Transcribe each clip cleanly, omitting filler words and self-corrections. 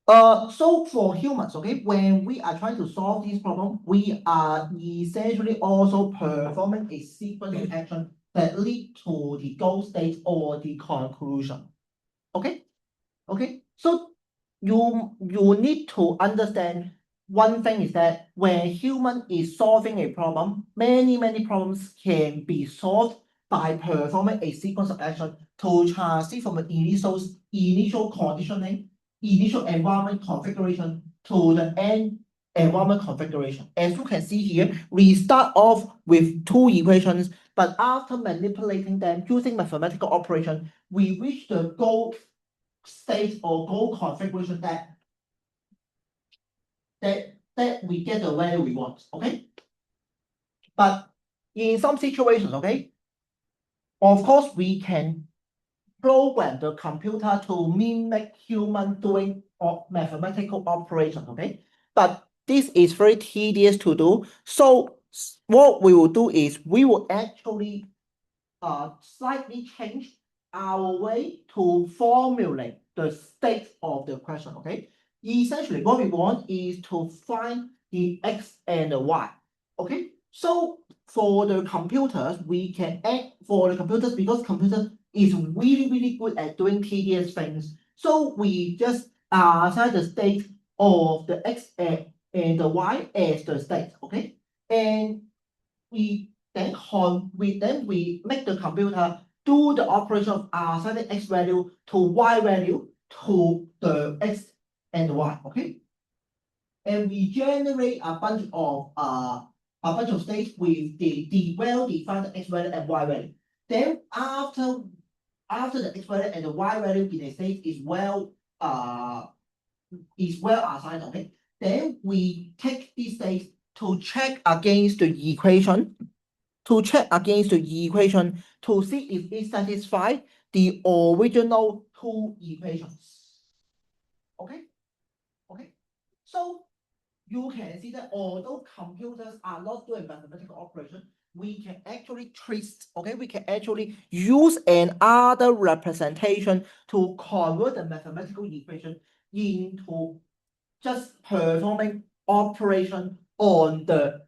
So for humans, okay, when we are trying to solve this problem, we are essentially also performing a sequence of action that lead to the goal state or the conclusion. Okay? Okay? So you need to understand one thing is that when human is solving a problem, many problems can be solved by performing a sequence of action to transit from the initial conditioning, initial environment configuration to the end environment configuration. As you can see here, we start off with two equations, but after manipulating them using mathematical operation, we reach the goal state or goal configuration that we get the value we want. Okay. But in some situations, okay, of course we can program the computer to mimic human doing mathematical operations. Okay. But this is very tedious to do. So what we will do is we will actually slightly change our way to formulate the state of the question. Okay. Essentially, what we want is to find the x and the y. Okay. So for the computers, we can add for the computers because computers is really good at doing tedious things. So we just assign the state of the x and the y as the state. Okay. And we we make the computer do the operation of assigning x value to y value to the x and y. Okay. And we generate a bunch of states with the well-defined x value and y value. Then after the x value and the y value in a state is well assigned, okay, then we take these states to check against the equation to see if it satisfies the original two equations. Okay. Okay. So you can see that although computers are not doing mathematical operation, we can actually trace, okay, we can actually use another representation to convert the mathematical equation into just performing operation on the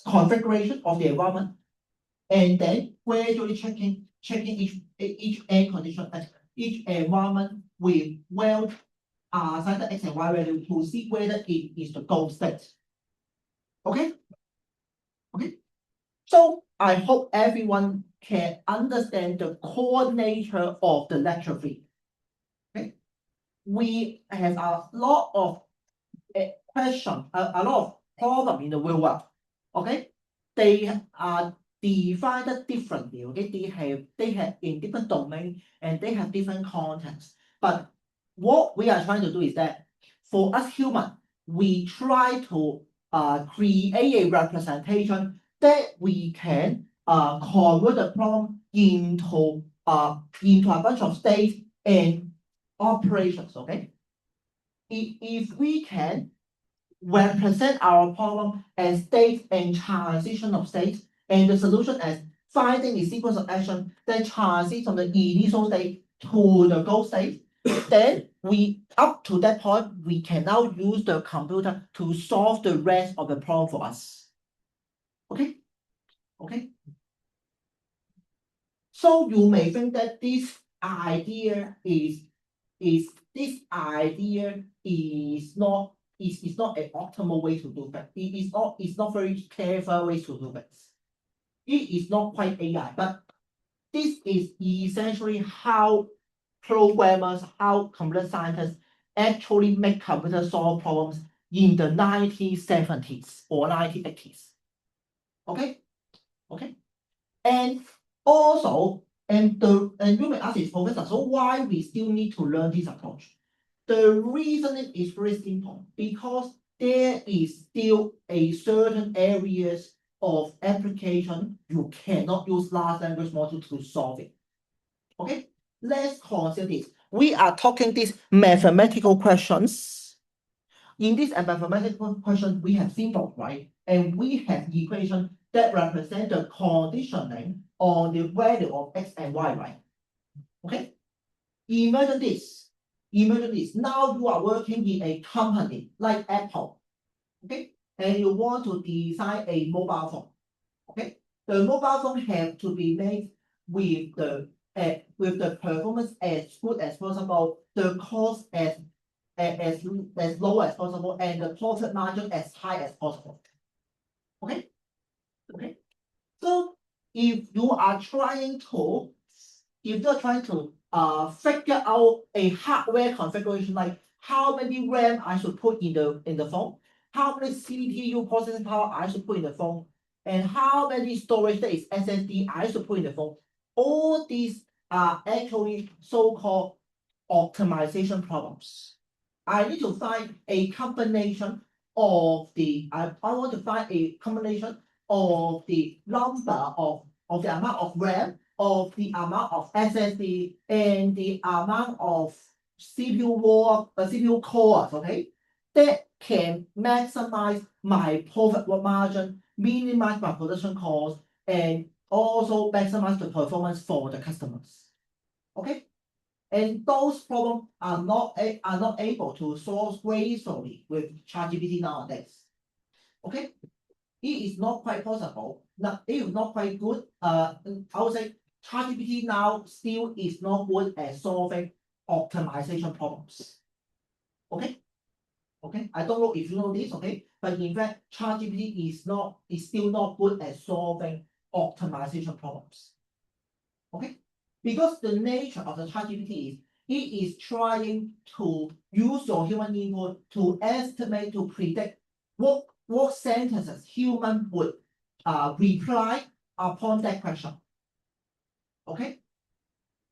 configuration of the environment, and then gradually checking each end condition at each environment with well assigned x and y value to see whether it is the goal state. Okay. Okay. So I hope everyone can understand the core nature of the lecture three. Okay. We have a lot of questions, a lot of problems in the real world. Okay. They are divided differently. Okay. They have in different domains and they have different contents. But what we are trying to do is that for us human, we try to create a representation that we can convert the problem into a bunch of states and operations. Okay. If we can represent our problem as state and transition of states, and the solution as finding a sequence of action that transits from the initial state to the goal state, then we up to that point we can now use the computer to solve the rest of the problem for us. Okay. Okay. So you may think that this idea is not an optimal way to do that. It's not very clever way to do that. It is not quite AI, but this is essentially how programmers, how computer scientists actually make computers solve problems in the 1970s or 1980s. Okay? Okay. And also, and you may ask this, Professor, so why we still need to learn this approach? The reasoning is very simple, because there is still a certain areas of application you cannot use large language model to solve it. Okay, let's consider this. We are talking these mathematical questions. In this mathematical question, we have symbols, right? And we have equations that represent the conditioning on the value of x and y, right? Okay. Imagine this. imagine this, now you are working in a company like Apple, okay, and you want to design a mobile phone, okay, the mobile phone have to be made with the performance as good as possible, the cost as low as possible, and the profit margin as high as possible. Okay, okay. So if you are trying to figure out a hardware configuration, like how many RAM I should put in the phone, how many CPU processing power I should put in the phone, and how many storage, that is SSD, I should put in the phone. All these are actually so-called optimization problems. I need to find a combination of I want to find a combination of the number of the amount of RAM, of the amount of SSD, and the amount of CPU cores, okay, that can maximize my profit margin, minimize my production cost, and also maximize the performance for the customers. Okay. And those problems are not able to solve gracefully with ChatGPT nowadays. Okay, it is not quite possible. Now, it is not quite good. I would say ChatGPT now still is not good at solving optimization problems. Okay, okay. I don't know if you know this. Okay, but in fact, ChatGPT is still not good at solving optimization problems. Okay. Because the nature of the ChatGPT is it is trying to use your human input to estimate, to predict what sentences human would reply upon that question. Okay?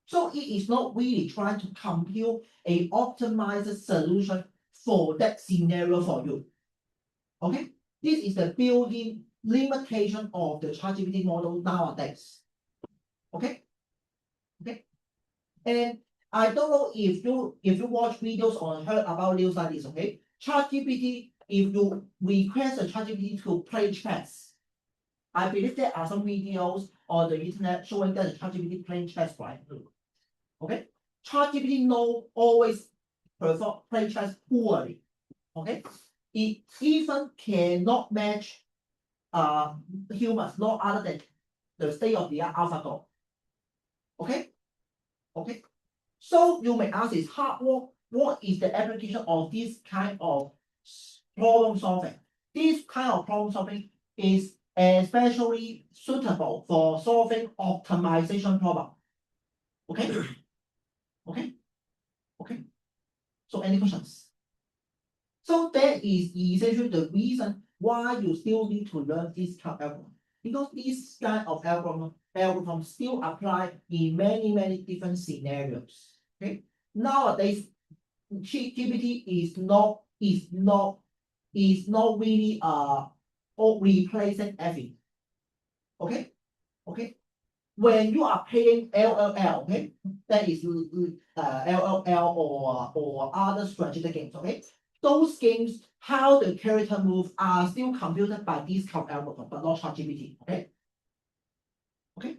So it is not really trying to compute a optimized solution for that scenario for you. Okay? This is the built-in limitation of the ChatGPT model nowadays. Okay? Okay? And I don't know if you watch videos or heard about news like this, okay? ChatGPT, if you request a ChatGPT to play chess, I believe there are some videos on the internet showing that the ChatGPT playing chess, right? Okay? ChatGPT always play chess poorly. Okay? It even cannot match humans, no other than the state of the art AlphaGo. Okay? Okay? So you may ask is what is the application of this kind of problem solving? This kind of problem solving is especially suitable for solving optimization problem. Okay? Okay? Okay? So any questions? So that is essentially the reason why you still need to learn this kind of algorithm. Because this kind of algorithm still apply in many different scenarios. Okay. Nowadays, GPT is not really replacing everything. Okay. Okay. When you are playing LLL, okay, that is LLL or other strategic games, okay. Those games, how the character move are still computed by this kind of algorithm, but not ChatGPT. Okay. Okay.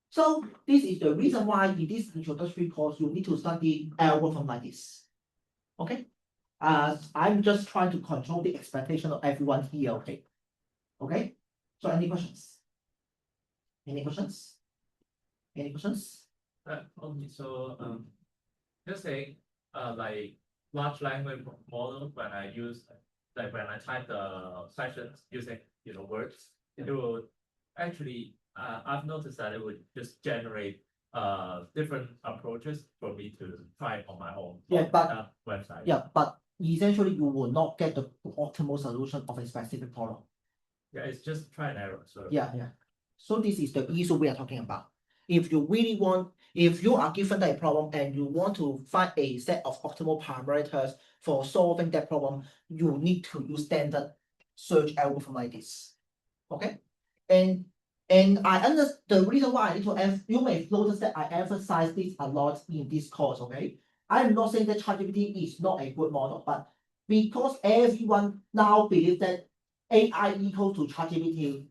So this is the reason why in this introductory course you need to study algorithm like this. Okay. I'm just trying to control the expectation of everyone here. Okay. Okay. So any questions? Any questions? Any questions? Okay, so just say like large language model when I use like when I type the sections using words, it will actually I've noticed that it would just generate different approaches for me to try on my own website. Yeah, but essentially you will not get the optimal solution of a specific problem. Yeah, it's just try and error. So yeah. So this is the issue we are talking about. If you are given that problem and you want to find a set of optimal parameters for solving that problem, you need to use standard search algorithm like this. Okay? And I understand the reason why I need to you may notice that I emphasize this a lot in this course, okay? I'm not saying that ChatGPT is not a good model, but because everyone now believes that AI equal to ChatGPT,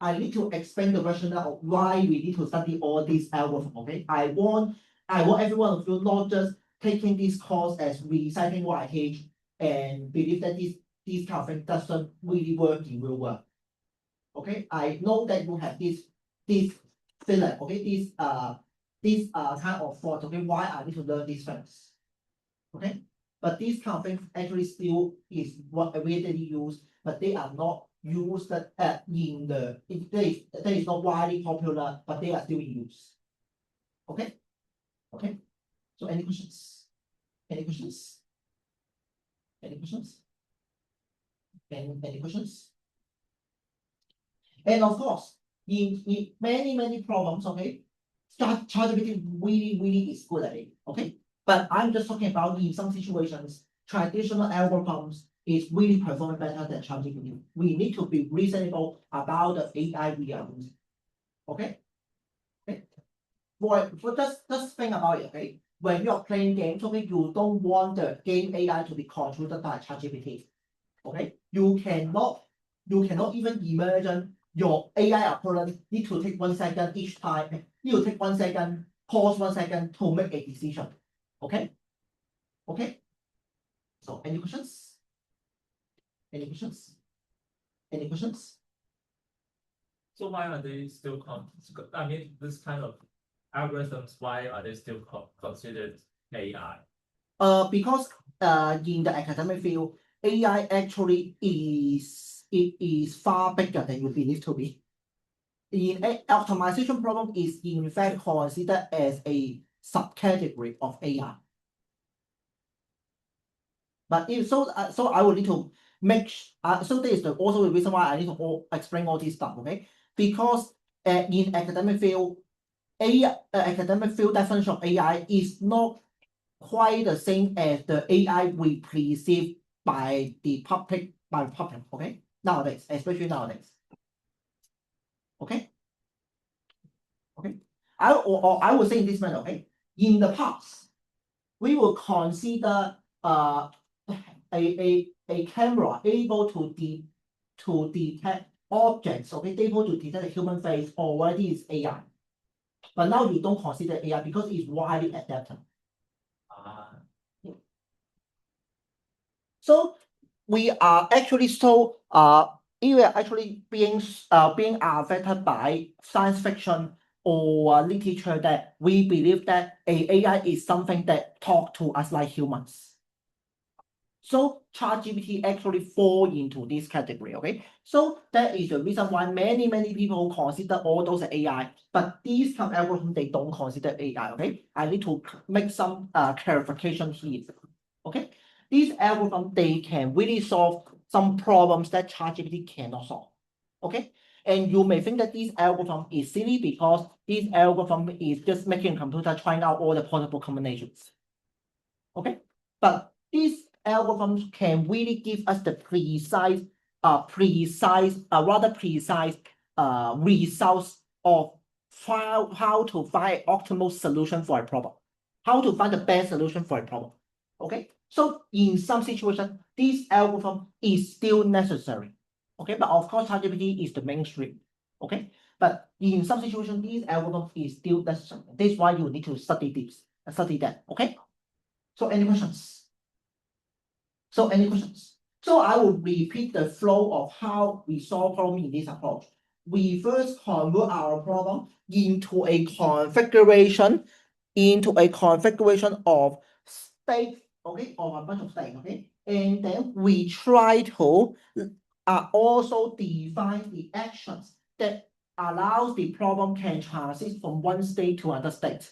I need to explain the rationale of why we need to study all these algorithms. Okay, I want every one of you not just taking this course as reciting what I teach and believe that this kind of thing doesn't really work in real world. Okay, I know that you have this feeling, okay, this kind of thought, okay, why I need to learn these things. Okay, but these kind of things actually still is what regularly used, but they are not used in the that is not widely popular, but they are still in use. Okay, okay. So any questions? Any questions? Any questions? Any questions? And of course, in many problems, okay, ChatGPT really is good at it, okay? But I'm just talking about in some situations, traditional algorithms is really performing better than ChatGPT. We need to be reasonable about the AI we are using. Okay? Okay. For just think about it, okay? When you're playing games, okay, you don't want the game AI to be controlled by ChatGPT. Okay? You cannot even imagine your AI opponent need to take 1 second each time, need to take 1 second, pause 1 second to make a decision. Okay? Okay? So any questions? Any questions? Any questions? So why are they still I mean, this kind of algorithms, why are they still considered AI? Because in the academic field, AI actually is far bigger than you believe to be. In optimization problem is in fact considered as a subcategory of AI. But if so, I will need to make so this is also the reason why I need to explain all this stuff, okay? Because in academic field, academic field definition of AI is not quite the same as the AI we perceive by the public, okay? Nowadays, especially nowadays. Okay? Okay. I will say in this manner, okay? In the past, we will consider a camera able to detect objects, okay, able to detect a human face already is AI. But now you don't consider AI because it's widely adapted. So we are actually we are actually being affected by science fiction or literature that we believe that AI is something that talk to us like humans. So ChatGPT actually fall into this category, okay? So that is the reason why many people consider all those AI, but these kind of algorithms, they don't consider AI, okay? I need to make some clarification here, okay? These algorithms, they can really solve some problems that ChatGPT cannot solve, okay? And you may think that this algorithm is silly because this algorithm is just making a computer trying out all the possible combinations, okay? But these algorithms can really give us the rather precise results of how to find optimal solution for a problem, how to find the best solution for a problem. Okay, so in some situations, this algorithm is still necessary. Okay, but of course, ChatGPT is the mainstream. Okay, but in some situations, this algorithm is still necessary. That's why you need to study this, study that. Okay, so any questions? So any questions? So I will repeat the flow of how we solve problem in this approach. We first convert our problem into a configuration of state, okay, of a bunch of states, okay, and then we try to also define the actions that allows the problem can transit from one state to another state,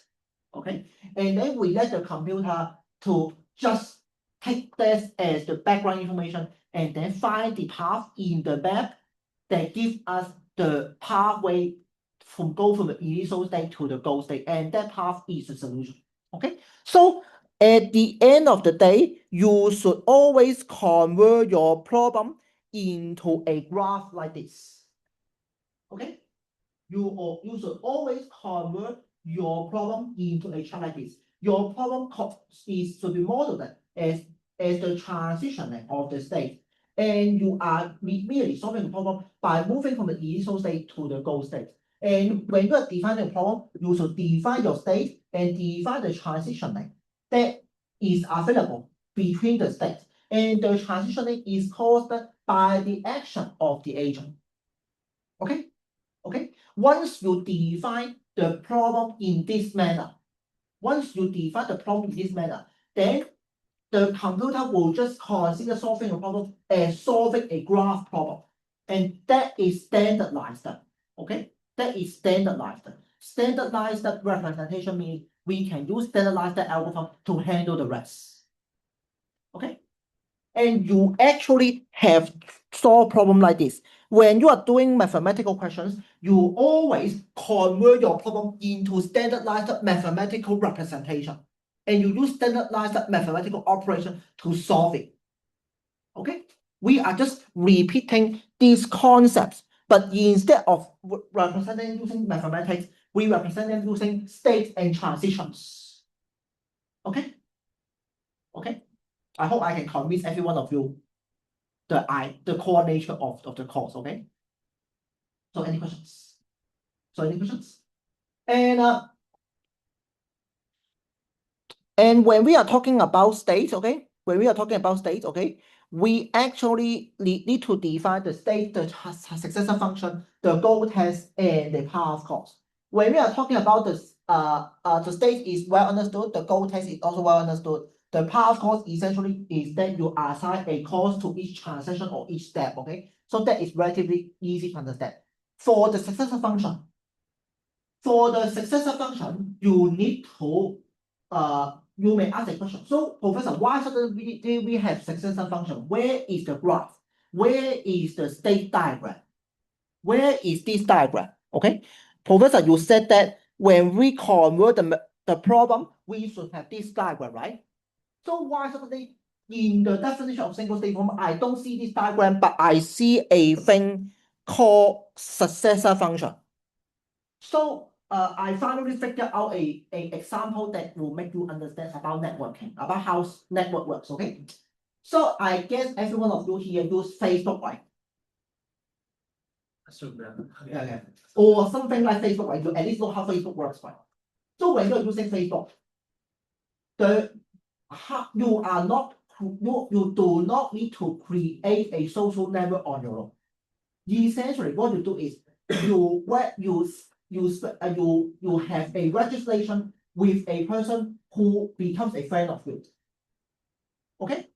okay, and then we let the computer to just take this as the background information and then find the path in the map that gives us the pathway from the initial state to the goal state, and that path is the solution. Okay, so at the end of the day, you should always convert your problem into a graph like this. Okay, you should always convert your problem into a chart like this. Your problem should be modeled as the transition of the state, and you are merely solving the problem by moving from the initial state to the goal state. And when you are defining the problem, you should define your state and define the transition length that is available between the states, and the transitioning is caused by the action of the agent. Okay, okay. Once you define the problem in this manner, then the computer will just consider solving a problem as solving a graph problem, and that is standardized. Okay, that is standardized. Standardized representation means we can use standardized algorithm to handle the rest. Okay, and you actually have solved problem like this. When you are doing mathematical questions, you always convert your problem into standardized mathematical representation, and you use standardized mathematical operation to solve it. Okay, we are just repeating these concepts, but instead of representing using mathematics, we represent them using states and transitions. Okay, okay. I hope I can convince every one of you the core nature of the course. Okay. So any questions? And when we are talking about states, okay, we actually need to define the state, the successor function, the goal test, and the path course. When we are talking about the state is well understood, the goal test is also well understood. The path course essentially is that you assign a cost to each transaction or each step. Okay, so that is relatively easy to understand. For the successor function, you need to you may ask a question. So, Professor, why suddenly we have successor function? Where is the graph? Where is the state diagram? Where is this diagram? Okay, Professor, you said that when we convert the problem, we should have this diagram, right? So why suddenly in the definition of single state form, I don't see this diagram, but I see a thing called successor function? So I finally figured out a example that will make you understand about networking, about how network works. Okay, so I guess every one of you here use Facebook, right? Yeah. Or something like Facebook, right? You at least know how Facebook works, right? So when you're using Facebook, you do not need to create a social network on your own. Essentially, what you do is you have a registration with a person who becomes a friend of yours. Okay?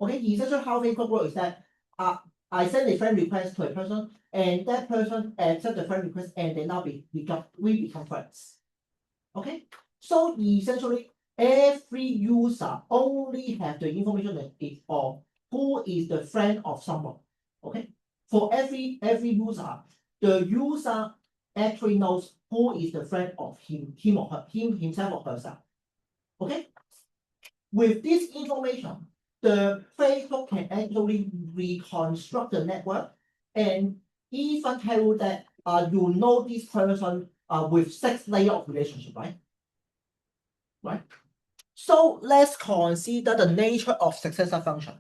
Essentially how Facebook works is that I send a friend request to a person, and that person accepts the friend request, and then now we become friends. Okay? So essentially, every user only have the information that is of who is the friend of someone. Okay? For every user, the user actually knows who is the friend of himself or herself. Okay? With this information, the Facebook can actually reconstruct the network and even tell you that you know this person with 6 layers of relationship, right? So let's consider the nature of successor function.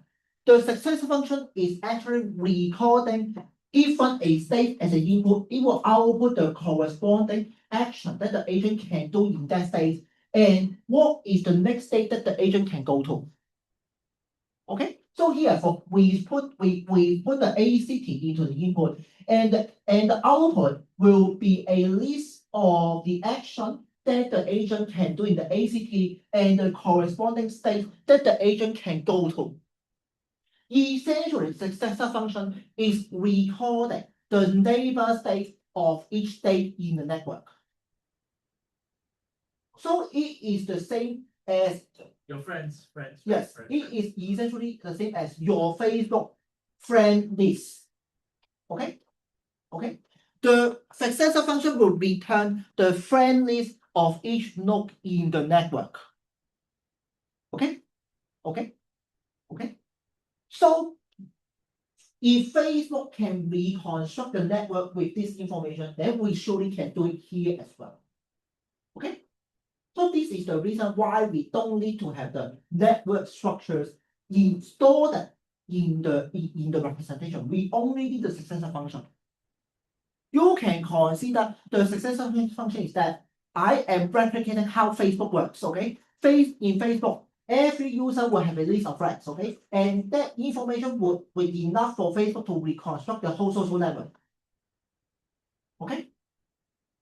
The successor function is actually recording given a state as an input, it will output the corresponding action that the agent can do in that state, and what is the next state that the agent can go to. Okay, so here we put the ACT into the input, and the output will be a list of the action that the agent can do in the ACT and the corresponding state that the agent can go to. Essentially, successor function is recording the neighbor state of each state in the network. So it is the same as your friends. Yes, it is essentially the same as your Facebook friend list. Okay. The successor function will return the friend list of each node in the network. Okay. So if Facebook can reconstruct the network with this information, then we surely can do it here as well. Okay. So this is the reason why we don't need to have the network structures installed in the representation. We only need the successor function. You can consider the successor function is that I am replicating how Facebook works. Okay, in Facebook, every user will have a list of friends, okay? And that information would be enough for Facebook to reconstruct the whole social network. Okay?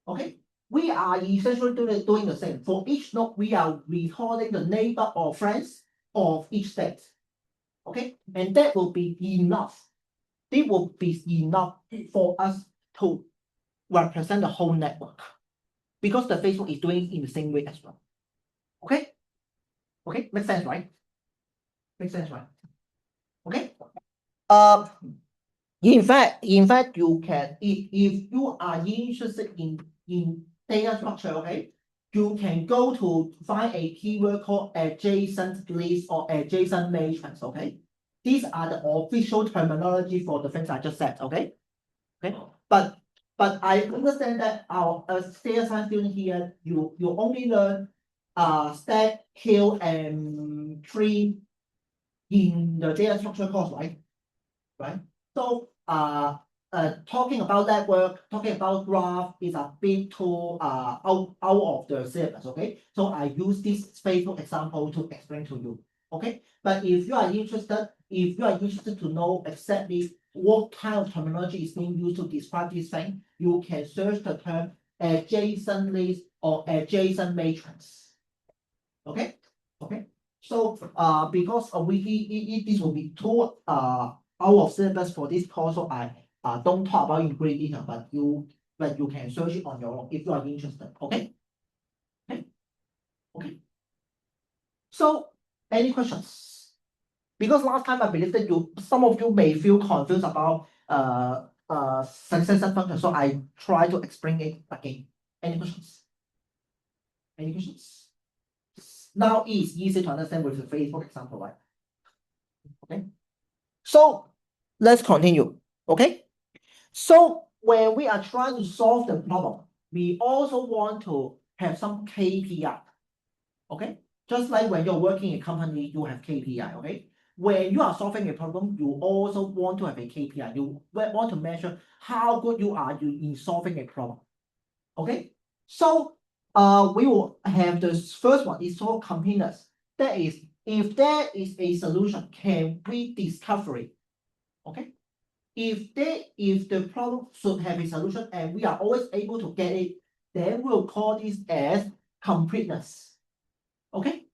Okay? We are essentially doing the same. For each node, we are recording the neighbor or friends of each state. Okay? And that will be enough. It will be enough for us to represent the whole network. Because the Facebook is doing it in the same way as well. Okay? Okay, makes sense, right? Makes sense, right? Okay. In fact, you can, if you are interested in data structure, okay, you can go to find a keyword called adjacent list or adjacent matrix, okay? These are the official terminology for the things I just said, okay? Okay, but I understand that our data science student here, you only learn stack, queue, and tree in the data structure course, right? Right. So talking about network, talking about graph is a bit too out of the syllabus. Okay, so I use this Facebook example to explain to you. Okay, but if you are interested to know exactly what kind of terminology is being used to describe this thing, you can search the term adjacent list or adjacent matrix. Okay, okay. So because this will be too out of syllabus for this course, so I don't talk about in great detail, but you can search it on your own if you are interested. Okay. Okay. Okay. So any questions? Because last time I believe that some of you may feel confused about successor function, so I try to explain it again. Any questions? Any questions? Now it's easy to understand with the Facebook example, right? Okay. So let's continue. Okay. So when we are trying to solve the problem, we also want to have some KPI. Okay. Just like when you're working in a company, you have KPI. Okay. When you are solving a problem, you also want to have a KPI. You want to measure how good you are in solving a problem. Okay. So we will have the first one is called completeness. That is, if there is a solution, can we discover it? Okay. If the problem should have a solution and we are always able to get it, then we'll call this as completeness. Okay.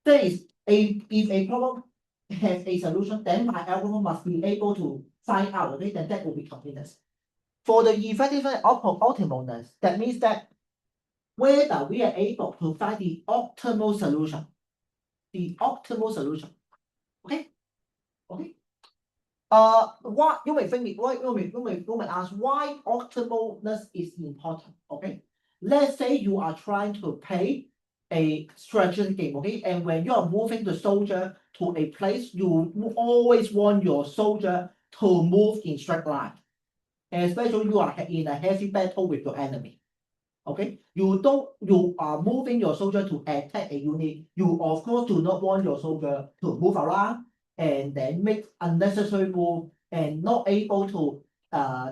That is, if a problem has a solution, then my algorithm must be able to find out. Okay, then that will be completeness. For the effectiveness of optimalness, that means that whether we are able to find the optimal solution. The optimal solution. Okay. Okay. What you may think, you may ask why optimalness is important. Okay. Let's say you are trying to play a strategy game. Okay. And when you are moving the soldier to a place, you always want your soldier to move in straight line. Especially you are in a heavy battle with your enemy. Okay, you are moving your soldier to attack a unit. You of course do not want your soldier to move around and then make unnecessary move and not able to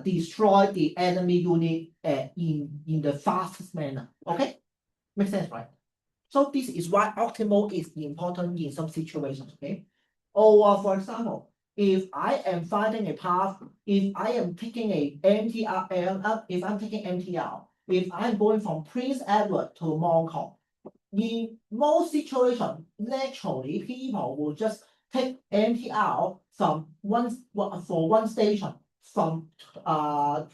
destroy the enemy unit in the fastest manner. Okay, makes sense, right? So this is why optimal is important in some situations. Okay, or for example, if I am finding a path, if I am taking a MTR, if I'm taking MTR. If I'm going from Prince Edward to Mong Kok, in most situations, naturally people will just take MTR from one station from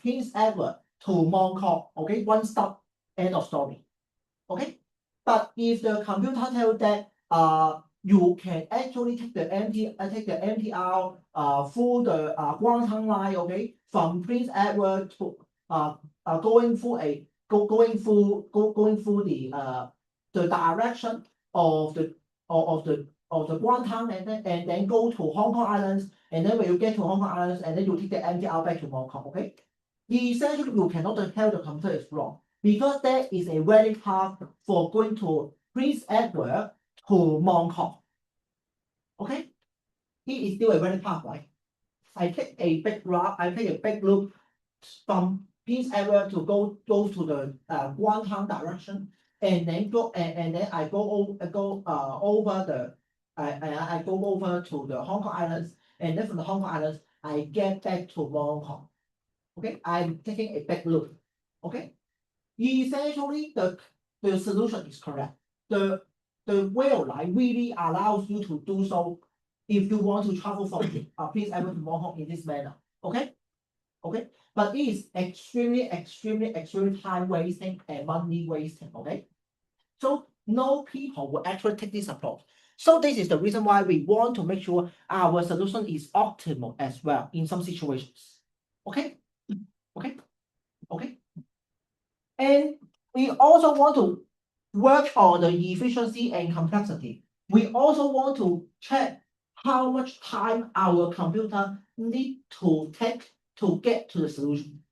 Prince Edward to Mong Kok. Okay, one stop, end of story. Okay, but if the computer tells that you can actually take the MTR through the Guangtang line. Okay, from Prince Edward to going through the direction of the Guangtang and then go to Hong Kong Islands, and then when you get to Hong Kong Islands and then you take the MTR back to Hong Kong. Okay, essentially you cannot tell the computer is wrong because there is a valid path for going to Prince Edward to Mong Kok. Okay, it is still a valid path, right? I take a big route, I take a big loop from Prince Edward to go to the Guangtang direction, and then go and then I go over I go over to the Hong Kong Islands, and then from the Hong Kong Islands, I get back to Hong Kong. Okay, I'm taking a back loop. Okay, essentially the solution is correct. The rail line really allows you to do so if you want to travel from Prince Edward to Hong Kong in this manner. Okay, okay, but it is extremely time wasting and money wasting. Okay, so no people will actually take this approach. So this is the reason why we want to make sure our solution is optimal as well in some situations. Okay, okay, okay. And we also want to work on the efficiency and complexity. We also want to check how much time our computer need to take to get to the solution.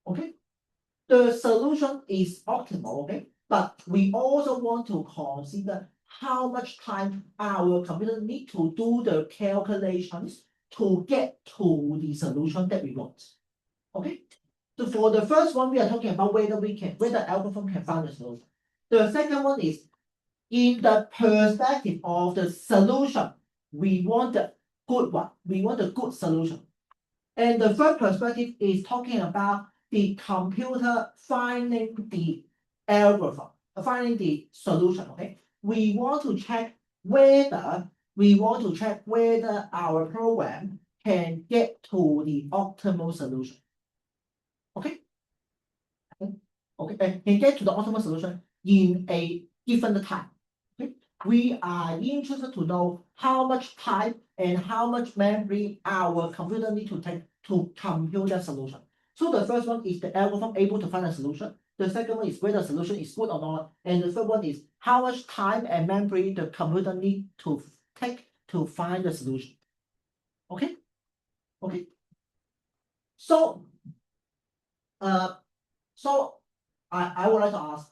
Okay, the solution is optimal. Okay, but we also want to consider how much time our computer need to do the calculations to get to the solution that we want. Okay, so for the first one, we are talking about whether algorithm can find the solution. The second one is in the perspective of the solution, we want a good one. We want a good solution. And the third perspective is talking about the computer finding the algorithm, finding the solution. Okay, we want to check whether our program can get to the optimal solution. Okay, okay, can get to the optimal solution in a given time. Okay, we are interested to know how much time and how much memory our computer need to take to compute that solution. So the first one is the algorithm able to find a solution. The second one is whether the solution is good or not. And the third one is how much time and memory the computer need to take to find the solution. Okay, okay. So I would like to ask,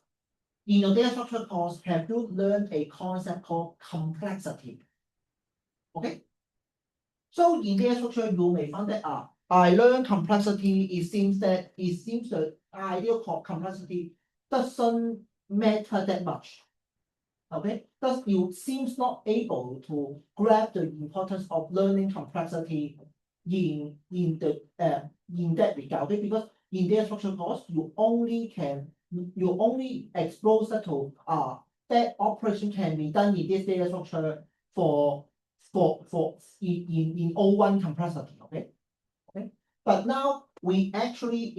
in your data structure course, have you learned a concept called complexity? Okay. So in data structure, you may find that I learned complexity. It seems the idea of complexity doesn't matter that much. Okay, thus you seems not able to grab the importance of learning complexity in that regard. Okay, because in data structure course, you only expose to that operation can be done in this data structure for in O1 complexity. Okay, okay. But now we actually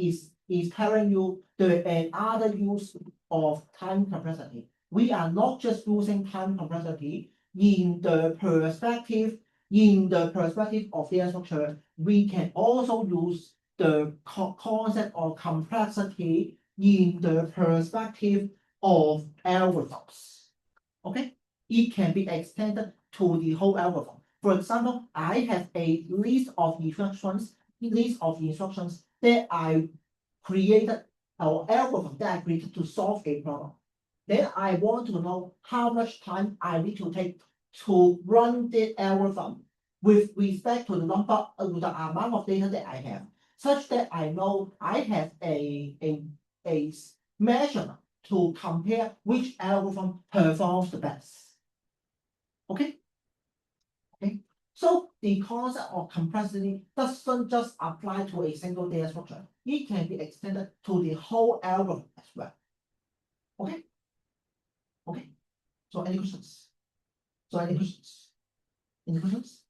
is telling you another use of time complexity. We are not just using time complexity in the perspective of data structure. We can also use the concept of complexity in the perspective of algorithms. Okay, it can be extended to the whole algorithm. For example, I have a list of instructions that I created, or algorithm that I created to solve a problem. Then I want to know how much time I need to take to run the algorithm with respect to the amount of data that I have, such that I know I have a measurement to compare which algorithm performs the best. Okay. Okay. So the concept of complexity doesn't just apply to a single data structure. It can be extended to the whole algorithm as well. Okay. Okay. So any questions? Any questions?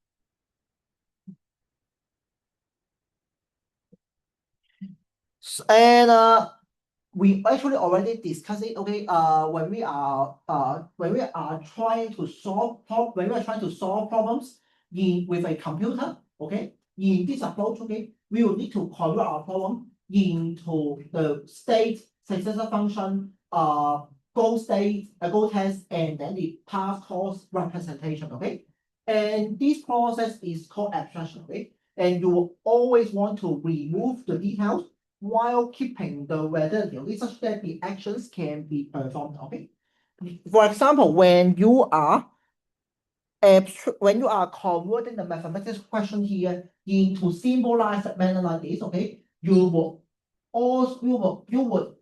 And we actually already discussed it. Okay, when we are trying to solve problems with a computer. Okay, in this approach, okay, we will need to convert our problem into the state successor function, goal test, and then the path course representation. Okay, and this process is called abstraction. Okay, and you will always want to remove the details while keeping the validity such that the actions can be performed. Okay. For example, when you are converting the mathematics question here into symbolized manner like this, okay, you would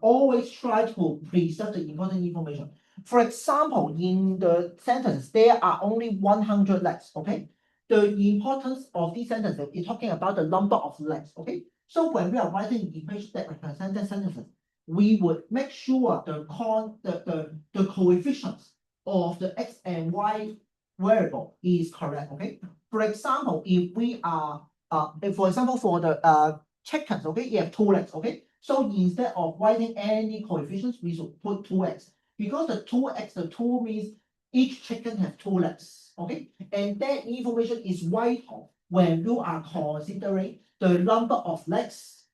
always try to preserve the important information. For example, in the sentence, there are only 100 legs, okay? The importance of this sentence is talking about the number of legs, okay? So when we are writing equations that represent the sentences, we would make sure the coefficients of the x and y variable is correct, okay? For example, if we are, for example, for the chickens, okay, you have 2 legs, okay? So instead of writing any coefficients, we should put 2x. Because the 2x, the 2 means each chicken has 2 legs, okay? And that information is vital when you are considering the number of legs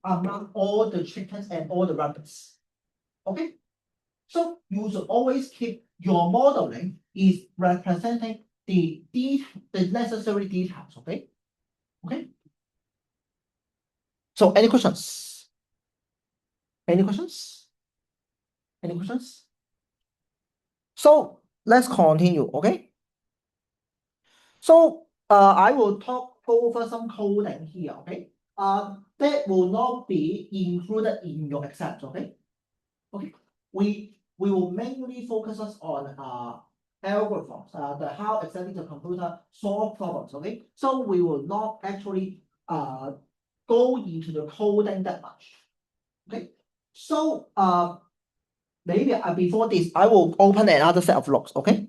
among all the chickens and all the rabbits, okay? So you should always keep your modeling is representing the necessary details, okay? Okay. So any questions? Any questions? Any questions? So let's continue, okay? So I will talk over some coding here, okay? That will not be included in your Excel, okay? Okay, we will mainly focus us on algorithms, the how exactly the computer solve problems, okay? So we will not actually go into the coding that much, okay? So maybe before this, I will open another set of logs, okay?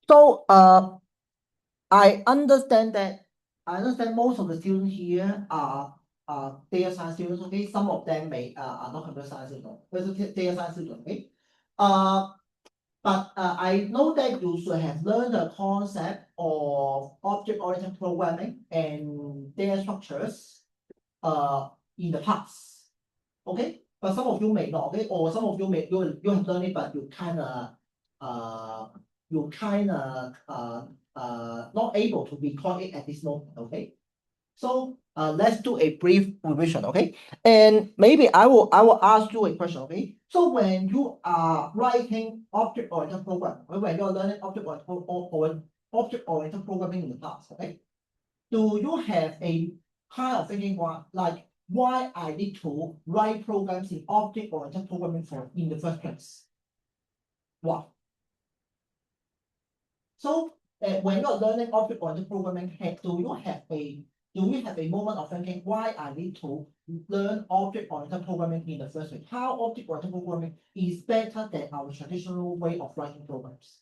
So I understand most of the students here are data science students, okay? Some of them may are not computer science students, but data science students, okay? But I know that you should have learned the concept of object-oriented programming and data structures in the past, okay? But some of you may not, okay? Or some of you may you have learned it, but you kind of not able to recall it at this moment, okay? So let's do a brief revision, okay? And maybe I will ask you a question, okay? So when you are writing object-oriented programming, when you're learning object-oriented programming in the past, okay? Do you have a kind of thinking like why I need to write programs in object-oriented programming for in the first place? Why? So when you're learning object-oriented programming, do you have a moment of thinking why I need to learn object-oriented programming in the first place? How object-oriented programming is better than our traditional way of writing programs?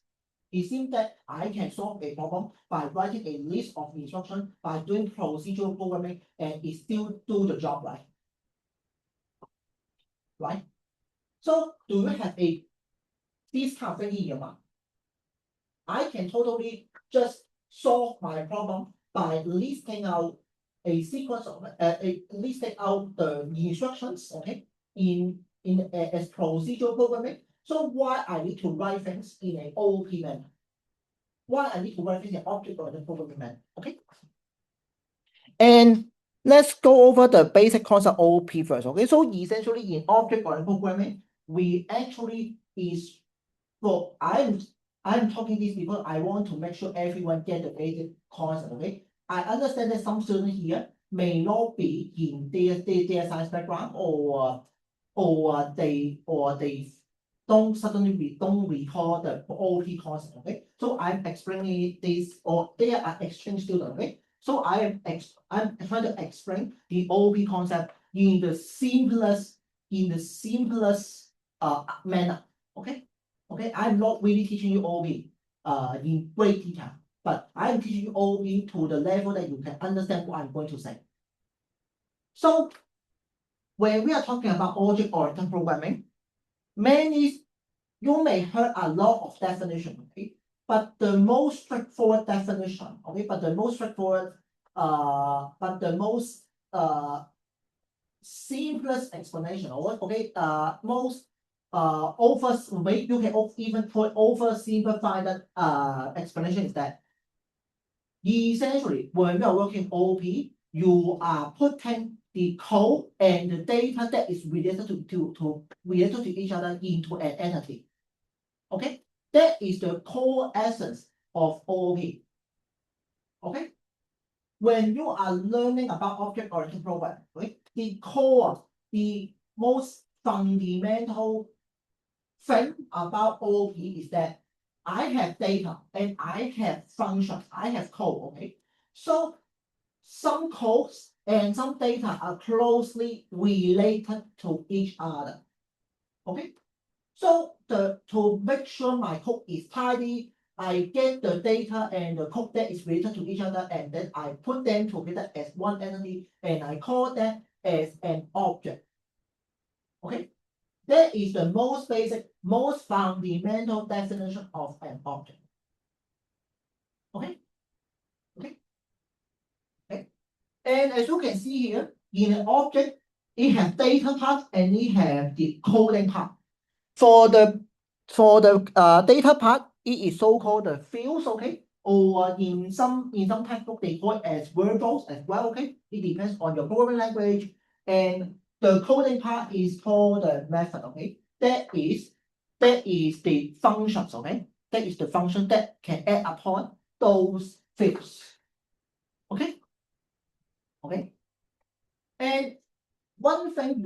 It seems that I can solve a problem by writing a list of instructions, by doing procedural programming, and it still do the job right. Right? So do you have this kind of thing in your mind? I can totally just solve my problem by listing out a sequence of listing out the instructions, okay, as procedural programming. So why I need to write things in an OOP manner? Why I need to write things in object-oriented programming manner? Okay. And let's go over the basic concept OOP first. Okay, so essentially in object-oriented programming, we actually is well, I'm talking this because I want to make sure everyone get the basic concept, okay? I understand that some students here may not be in their science background or they don't recall the OOP concept, okay? So I'm explaining this, or they are exchange students, okay? So I'm trying to explain the OOP concept in the simplest in the simplest manner. Okay, I'm not really teaching you OOP in great detail, but I'm teaching you OOP to the level that you can understand what I'm going to say. So when we are talking about object-oriented programming, you may heard a lot of definition, okay? But the most straightforward definition, okay, simplest explanation, or okay, most you can even put oversimplified explanation is that essentially when you are working OOP, you are putting the code and the data that is related to each other into an entity. Okay, that is the core essence of OOP. Okay, when you are learning about object-oriented programming, okay, the most fundamental thing about OOP is that I have data and I have functions, I have code. Okay, so some codes and some data are closely related to each other. Okay, so to make sure my code is tidy, I get the data and the code that is related to each other, and then I put them together as one entity, and I call that as an object. Okay, that is the most basic, most fundamental definition of an object. Okay. And as you can see here, in an object, it has data part and it has the coding part. For the data part, it is so-called the fields, okay? Or in some textbook, they call it as variables as well, okay? It depends on your programming language. And the coding part is called the method, okay? That is the functions, okay? That is the function that can add upon those fields. Okay? And one thing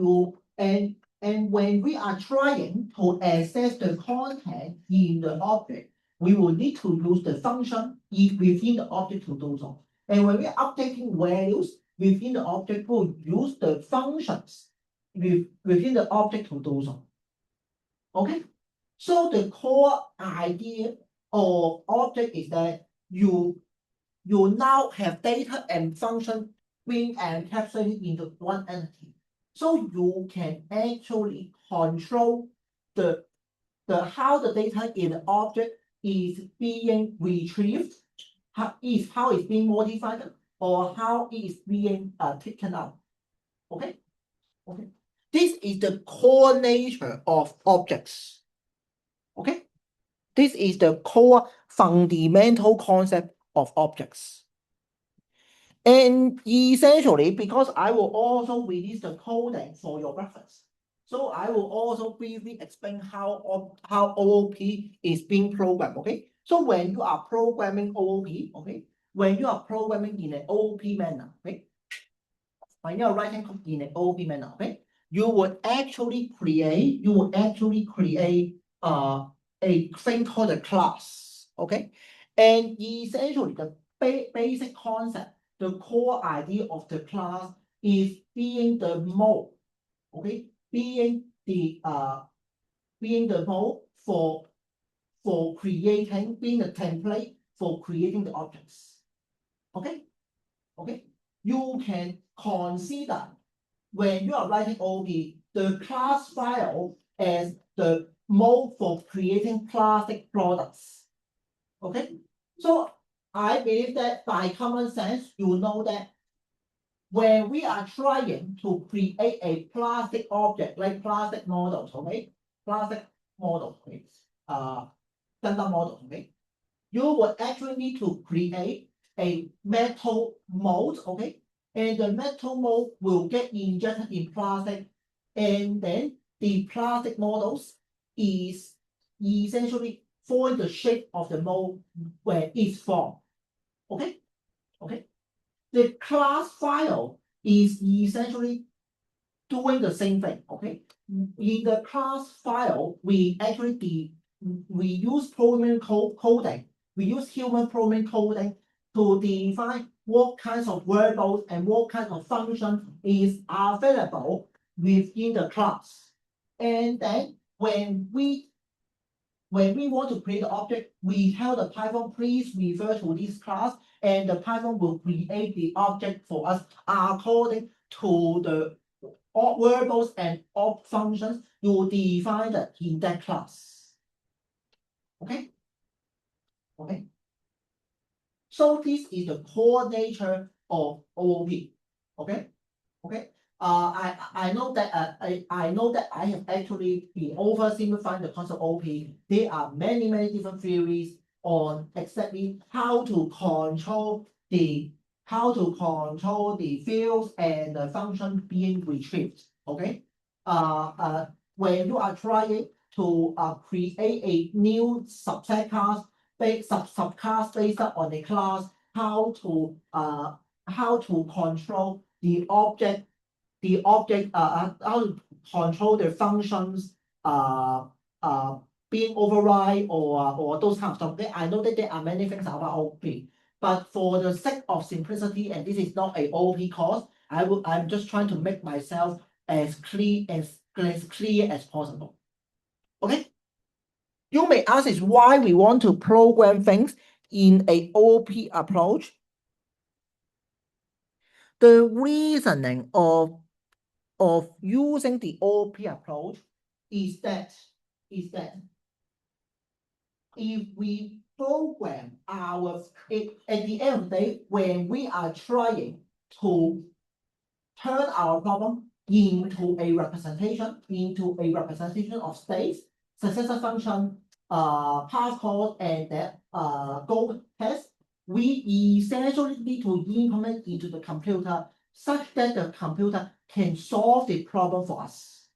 and when we are trying to access the content in the object, we will need to use the function within the object to do so. And when we are updating values within the object, we'll use the functions within the object to do so. Okay? So the core idea of object is that you now have data and function being encapsulated into one entity. So you can actually control how the data in the object is being retrieved, how it's being modified, or how it is being taken out. Okay. This is the core nature of objects. Okay. This is the core fundamental concept of objects. And essentially, because I will also release the coding for your reference, so I will also briefly explain how OOP is being programmed. Okay, so when you are programming OOP, okay, when you are programming in an OOP manner, okay, when you are writing code in an OOP manner, okay, you would actually create a thing called a class. Okay, and essentially the basic concept. The core idea of the class is being the mode, okay? Being the mode for creating, being the template for creating the objects. Okay? You can consider when you are writing OOP, the class file as the mode for creating classic products. Okay? So I believe that by common sense, you know that when we are trying to create a plastic object, like plastic models, okay? Plastic models, okay? Gundam models, okay? You would actually need to create a metal mold, okay? And the metal mold will get injected in plastic, and then the plastic models is essentially for the shape of the mold where it's formed. Okay. The class file is essentially doing the same thing. Okay. In the class file, we use programming coding. We use human programming coding to define what kinds of variables and what kind of function is available within the class. And then when we want to create the object, we tell the Python, please refer to this class, and the Python will create the object for us according to the variables and functions you defined in that class. Okay? Okay. So this is the core nature of OOP. Okay? Okay. I know that I know that I have actually been oversimplifying the concept of OOP. There are many different theories on exactly how to control the fields and the function being retrieved. Okay. When you are trying to create a new subset class subclass based on the class, how to control the object, how to control the functions being override or those kind of stuff. I know that there are many things about OOP, but for the sake of simplicity, and this is not a OOP course, I'm just trying to make myself as clear as possible. Okay. You may ask is why we want to program things in a OOP approach. The reasoning of using the OOP approach is that if we program at the end of the day, when we are trying to turn our problem into a representation of states, successor function, path code, and that goal test, we essentially need to implement into the computer such that the computer can solve the problem for us.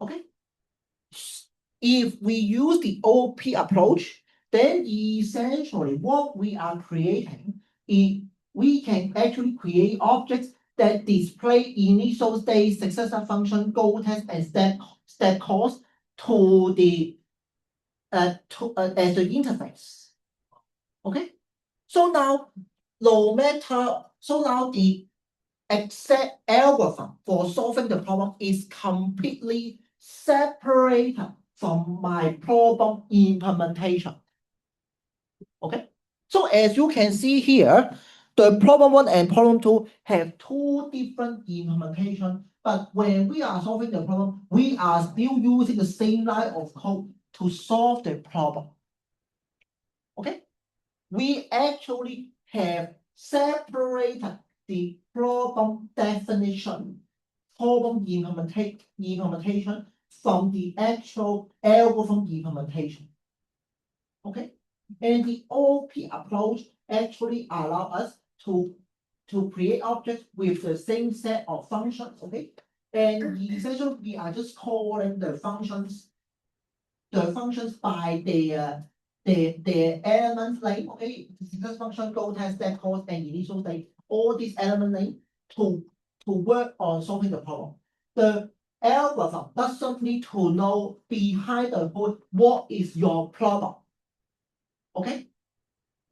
Okay. If we use the OOP approach, then essentially what we are creating is we can actually create objects that display initial state, successor function, goal test, and state calls to the as the interface. Okay. So now the exact algorithm for solving the problem is completely separated from my problem implementation. Okay. So as you can see here, the problem 1 and problem 2 have two different implementations, but when we are solving the problem, we are still using the same line of code to solve the problem. Okay. We actually have separated the problem definition, problem implementation from the actual algorithm implementation. Okay. And the OOP approach actually allows us to create objects with the same set of functions. Okay. And essentially we are just calling the functions by the element name. Okay. Success function, goal test, step calls, and initial state, all these element name to work on solving the problem. The algorithm doesn't need to know behind the hood what is your problem. Okay.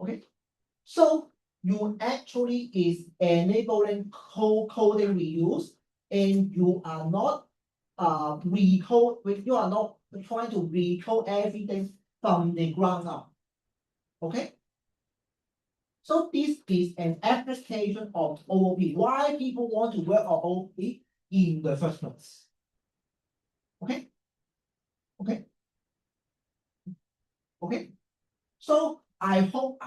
Okay. So you actually is enabling coding reuse, and you are not you are not trying to recode everything from the ground up. Okay. So this is an application of OOP. Why people want to work on OOP in the first place. Okay. Okay. Okay. So I hope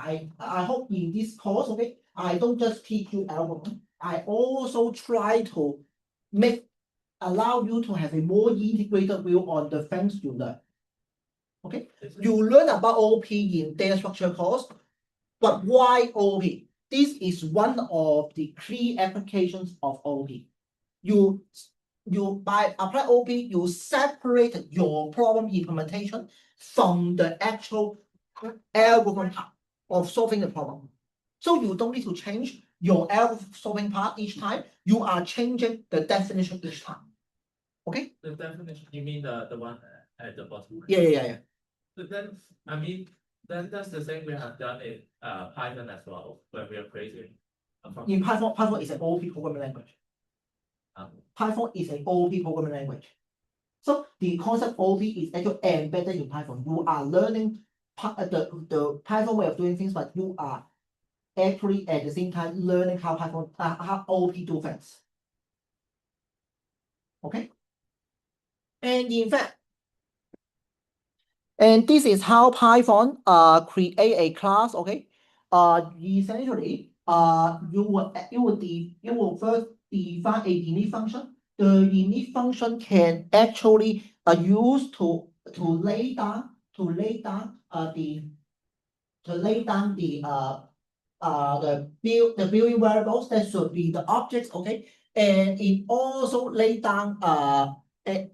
in this course, okay, I don't just teach you algorithm. I also try to allow you to have a more integrated view on the things you learn. Okay. You learn about OOP in data structure course, but why OOP? This is one of the key applications of OOP. You by apply OOP, you separate your problem implementation from the actual algorithm part of solving the problem. So you don't need to change your algorithm solving part each time. You are changing the definition each time. Okay. The definition, you mean the one at the bottom? Yeah. But then, I mean, then that's the same we have done in Python as well, when we are creating a function. In Python is an OOP programming language. Python is an OOP programming language. So the concept OOP is actually embedded in Python. You are learning the Python way of doing things, but you are actually at the same time learning how Python how OOP do things. Okay. And in fact, and this is how Python create a class. Okay. Essentially, you will first define a init function. The init function can actually use to lay down the building variables that should be the objects. Okay, and it also lay down and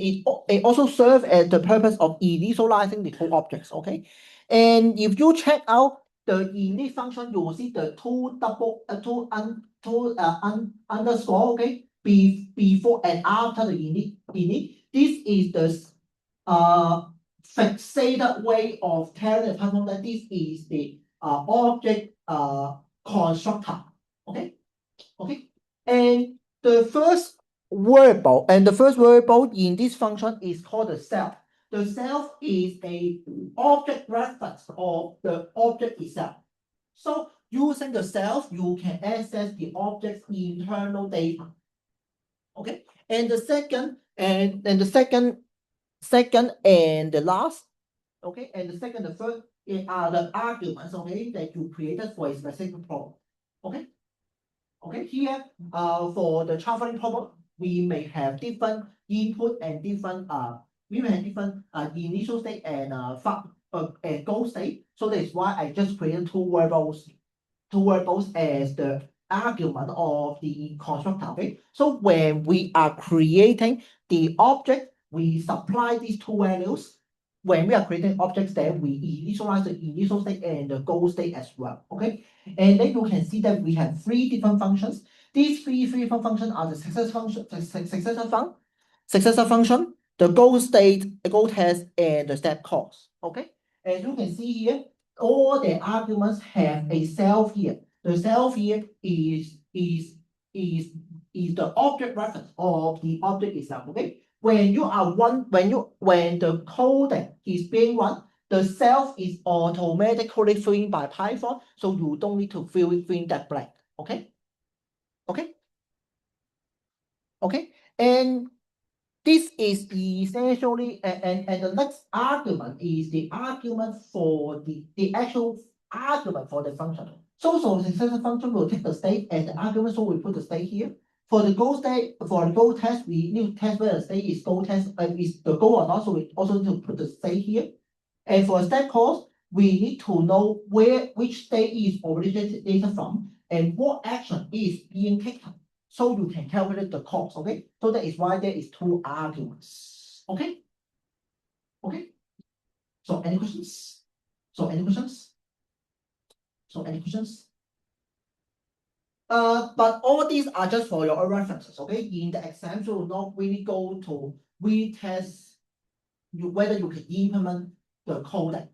it also serves as the purpose of initializing the two objects. Okay, and if you check out the init function, you will see the underscore. Okay, before and after the init. This is the fixated way of telling the Python that this is the object constructor. Okay, and the first variable in this function is called the self. The self is a object reference of the object itself. So using the self, you can access the object's internal data. Okay, and the second and the last, okay, and the third are the arguments, okay, that you created for a specific problem. Okay, here for the traveling problem, we may have different input and different initial state and goal state. So that is why I just created two variables as the argument of the constructor. Okay, so when we are creating the object, we supply these two values. When we are creating objects, then we initialize the initial state and the goal state as well. Okay, and then you can see that we have three different functions. These three different functions are the successor function, the goal state, the goal test, and the step calls. Okay, as you can see here, all the arguments have a self here. The self here is the object reference of the object itself. Okay, when the coding is being run, the self is automatically filled in by Python, so you don't need to fill in that blank. Okay, and this is essentially and the next argument is the argument for the actual argument for the function. So the successor function will take the state as the argument, so we put the state here. For the goal test, we need to test whether the state is goal test is the goal or not, so we also need to put the state here. And for step calls, we need to know which state is originated from and what action is being taken, so you can calculate the cost. Okay, so that is why there is two arguments. Okay. So any questions? But all these are just for your own references. Okay, in the exam, you will not really go to retest whether you can implement the coding.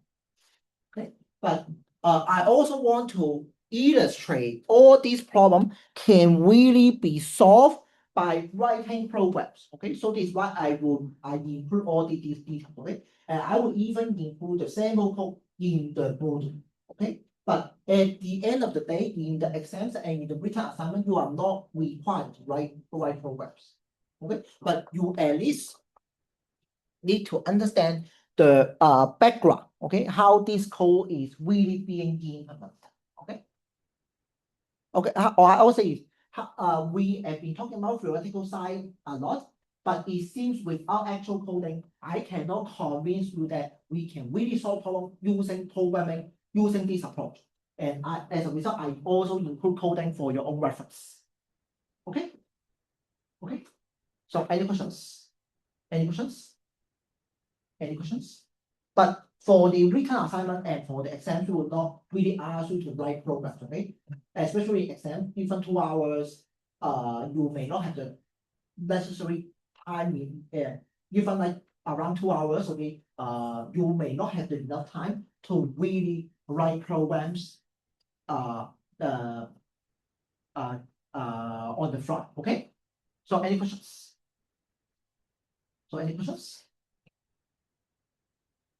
Okay, but I also want to illustrate all these problems can really be solved by writing programs. Okay, so this is why I include all these details. Okay, and I will even include the sample code in the module. Okay, but at the end of the day, in the exams and in the written assignment, you are not required to write programs. Okay, but you at least need to understand the background. Okay, how this code is really being implemented. Okay, or I also say we have been talking about theoretical side a lot, but it seems without actual coding, I cannot convince you that we can really solve problems using programming, using this approach. And as a result, I also include coding for your own reference. Okay. So any questions? But for the written assignment and for the exam, you will not really ask you to write programs. Okay, especially exam, even 2 hours, you may not have the necessary time in even like around 2 hours. Okay, you may not have enough time to really write programs on the front. Okay, So any questions? So any questions?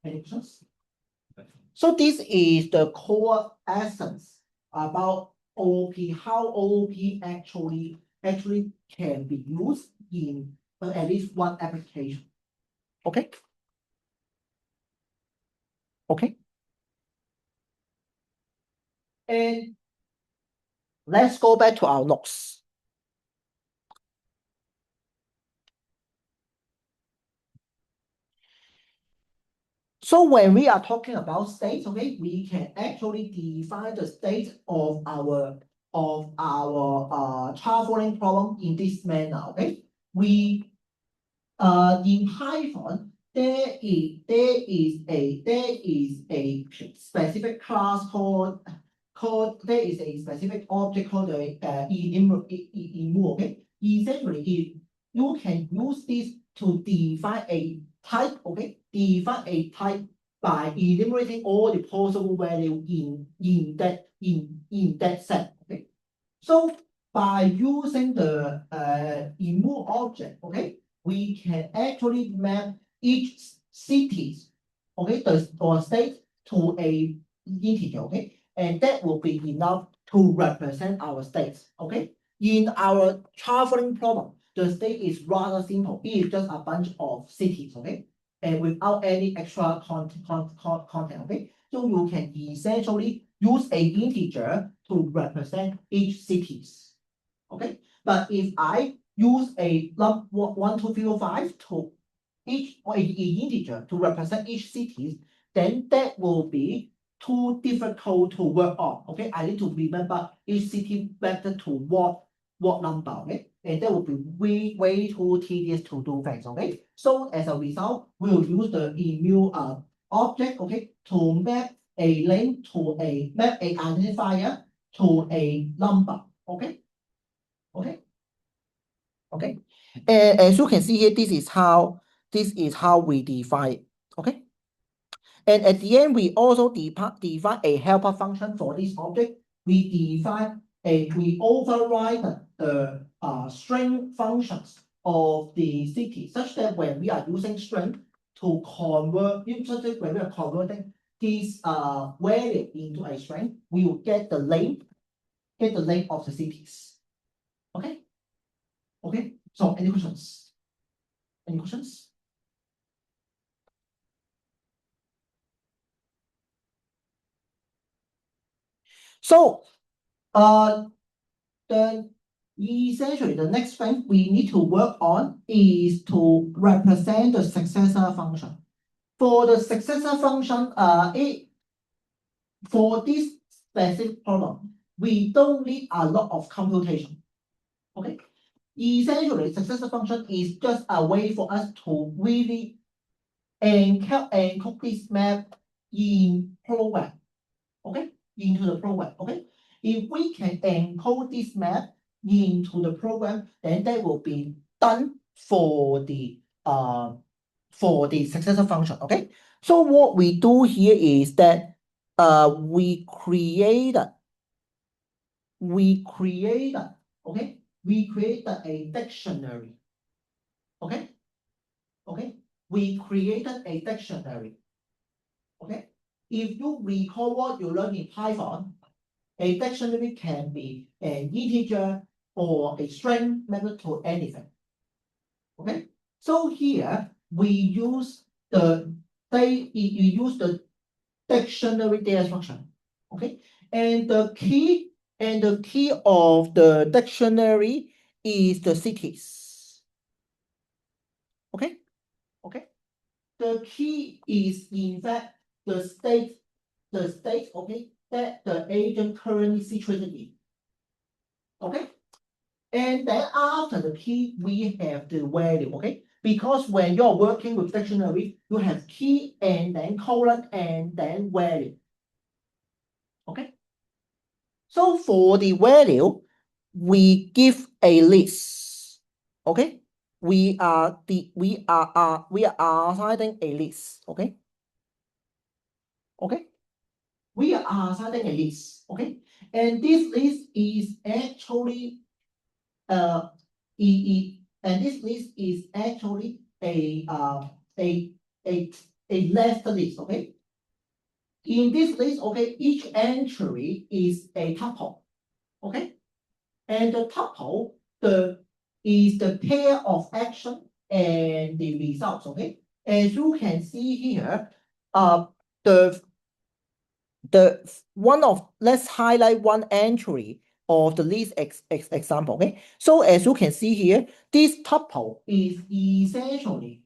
Any questions? So this is the core essence about OOP, how OOP actually can be used in at least one application. Okay? Okay. And let's go back to our notes. So when we are talking about states, okay, we can actually define the state of our traveling problem in this manner. Okay, we in Python there is a specific class called there is a specific object called the emu. Okay, essentially you can use this to define a type. Okay, define a type by enumerating all the possible value in that set. Okay, so by using the emu object, okay, we can actually map each cities, okay, or state to a integer, okay, and that will be enough to represent our states, okay. In our traveling problem, the state is rather simple. It is just a bunch of cities, okay, and without any extra content, okay. So you can essentially use a integer to represent each cities, okay. But if I use a 1, 2, 3, 4, 5 to each or an integer to represent each cities, then that will be too difficult to work on. Okay, I need to remember each city vector to what number. Okay, and that will be way too tedious to do things. Okay, so as a result, we will use the emu object. Okay, to map a link to a identifier to a number. Okay. Okay. Okay. And as you can see here, this is how we define it. Okay. And at the end, we also define a helper function for this object. We override the string functions of the city such that when we are using string to when we are converting this value into a string, we will get the name of the cities. Okay. Okay, so any questions? Any questions? So, essentially the next thing we need to work on is to represent the successor function. For the successor function, for this specific problem, we don't need a lot of computation. Okay, essentially successor function is just a way for us to really encode this map in program. Okay, into the program. Okay, if we can encode this map into the program, then that will be done for the successor function. Okay, so what we do here is that we create a dictionary. Okay, we created a dictionary. Okay, if you recall what you learned in Python, a dictionary can be an integer or a string mapped to anything. Okay, so here we use the dictionary data structure. Okay, and the key of the dictionary is the cities. Okay, the key is in fact the state, okay, that the agent currently situated in. Okay, and then after the key, we have the value. Okay, because when you're working with dictionary, you have key and then colon and then value. Okay, so for the value, we give a list. Okay, we are assigning a list. Okay. Okay, we are assigning a list. Okay, and this list is actually and this list is actually a left list, okay? In this list, okay, each entry is a tuple, okay? And the tuple is the pair of action and the results, okay? As you can see here, let's highlight one entry of the list example, okay? So as you can see here, this tuple is essentially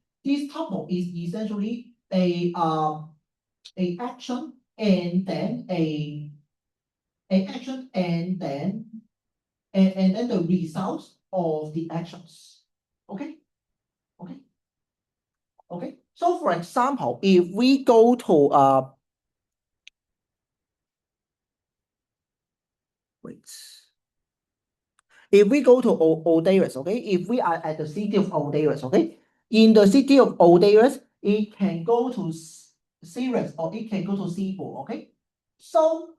a action and then a action and then the results of the actions. Okay? Okay? Okay. So for example, if we go to if we go to Odairus, okay, if we are at the city of Odairus, okay, in the city of Odairus, it can go to Sirius or it can go to Cebu, okay? So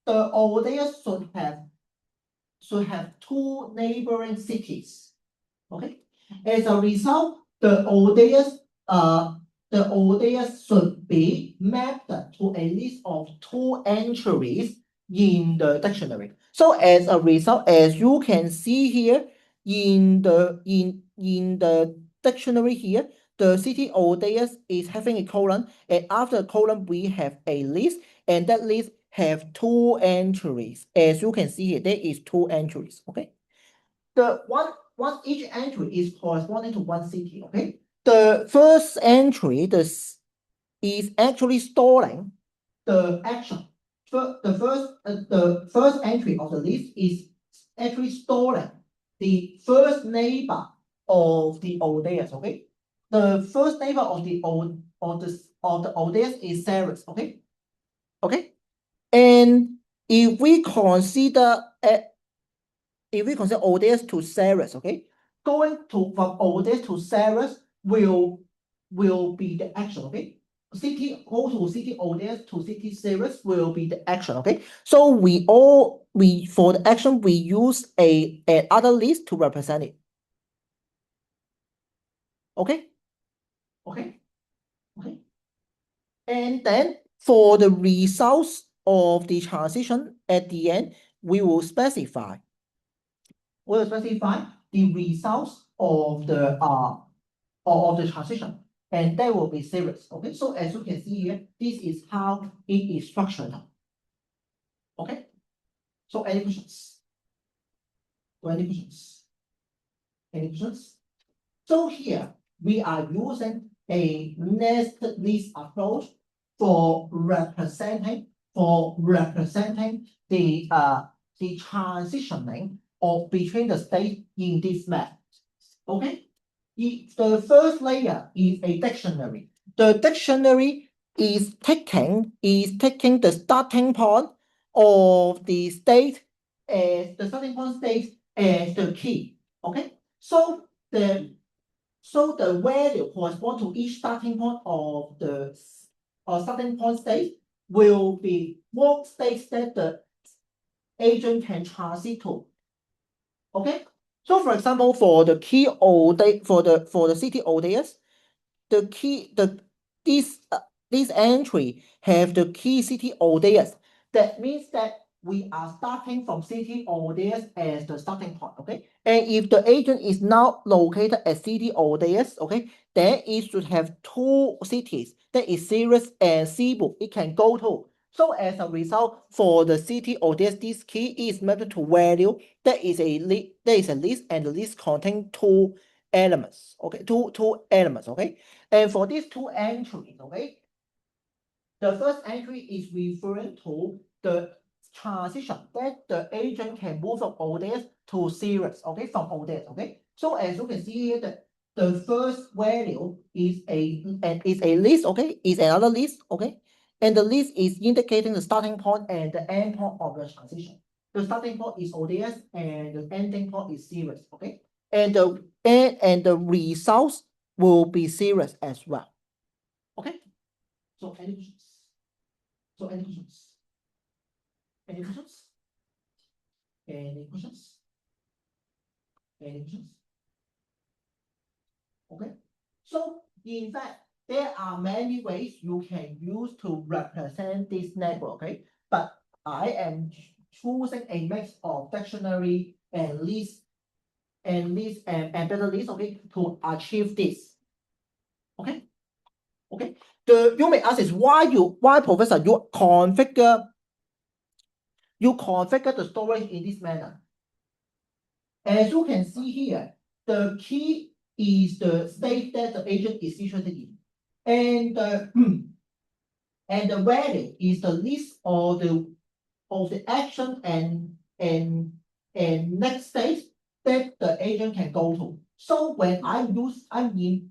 the Odairus should have two neighboring cities, okay? As a result, the Odairus should be mapped to a list of two entries in the dictionary. So as a result, as you can see here in the dictionary here, the city Odairus is having a colon, and after the colon we have a list, and that list have two entries. As you can see here, there is two entries. Okay, the one each entry is corresponding to one city. Okay, the first entry is actually storing the action. The first entry of the list is actually storing the first neighbor of the Odairus. Okay, the first neighbor of the Odairus is Ceres. Okay, okay, and if we consider Odairus to Ceres, okay, going to from Odairus to Ceres will be the action. Okay, go to city Odairus to city Ceres will be the action. Okay, so we for the action we use another list to represent it. Okay, okay, okay, and then for the results of the transition at the end, we will specify the results of the transition, and that will be series. Okay, so as you can see here, this is how it is structured. Okay, so any questions? Any questions? Any questions? So here we are using a nested list approach for representing the transitioning of between the states in this map. Okay, the first layer is a dictionary. The dictionary is taking the starting point of the state as the starting point state as the key. Okay, so the value correspond to each starting point of the starting point state will be what states that the agent can transit to. Okay, so for example, for the key for the city Odairus, this entry have the key city Odairus. That means that we are starting from city Odairus as the starting point. Okay, and if the agent is now located at city Odairus, okay, then it should have two cities, that is Ceres and Cebu. It can go to. So as a result, for the city Odairus, this key is mapped to value. That is a list, and the list contains two elements. Okay, two elements. Okay, and for these two entries, okay, the first entry is referring to the transition that the agent can move from Odairus to Ceres. Okay, from Odairus. Okay, so as you can see here, the first value is a list. Okay, is another list. Okay, and the list is indicating the starting point and the end point of the transition. The starting point is Odairus and the ending point is Ceres. Okay, and the results will be Ceres as well. Okay, so any questions? Any questions? Any questions? Any questions? Any questions? Okay, so in fact, there are many ways you can use to represent this network, okay? But I am choosing a mix of dictionary and list and embedded list, okay, to achieve this. Okay, okay. You may ask is why professor you configure the storage in this manner. As you can see here, the key is the state that the agent is situated in. And the value is the list of the action and next state that the agent can go to. So when I'm implementing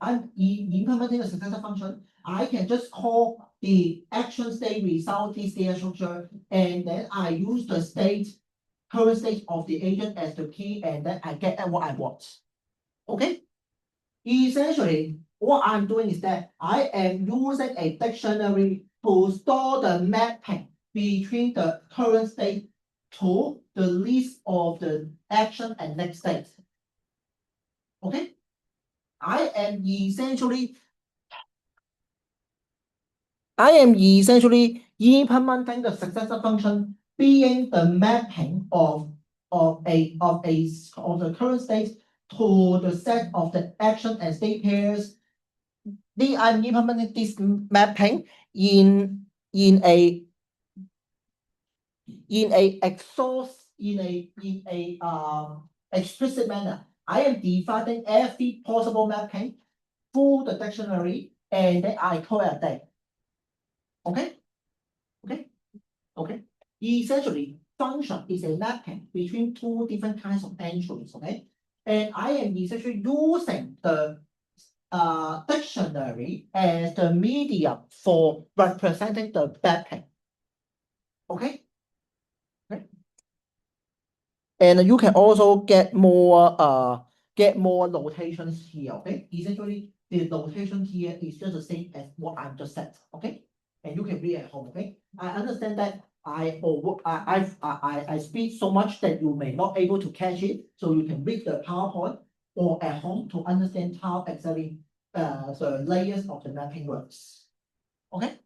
a successor function, I can just call the action state result this data structure, and then I use the current state of the agent as the key, and then I get what I want. Okay? Essentially, what I'm doing is that I am using a dictionary to store the mapping between the current state to the list of the action and next state. Okay? I am essentially implementing the successor function being the mapping of the current state to the set of the action and state pairs. I'm implementing this mapping in a explicit manner. I am defining every possible mapping through the dictionary, and then I call it a day. Okay? Okay. Essentially, function is a mapping between two different kinds of entries. Okay, and I am essentially using the dictionary as the medium for representing the mapping. Okay. And you can also get more notations here. Okay, essentially the notation here is just the same as what I've just said. Okay, and you can read at home. Okay, I understand that I speak so much that you may not able to catch it, so you can read the PowerPoint or at home to understand how exactly the layers of the mapping works. Okay,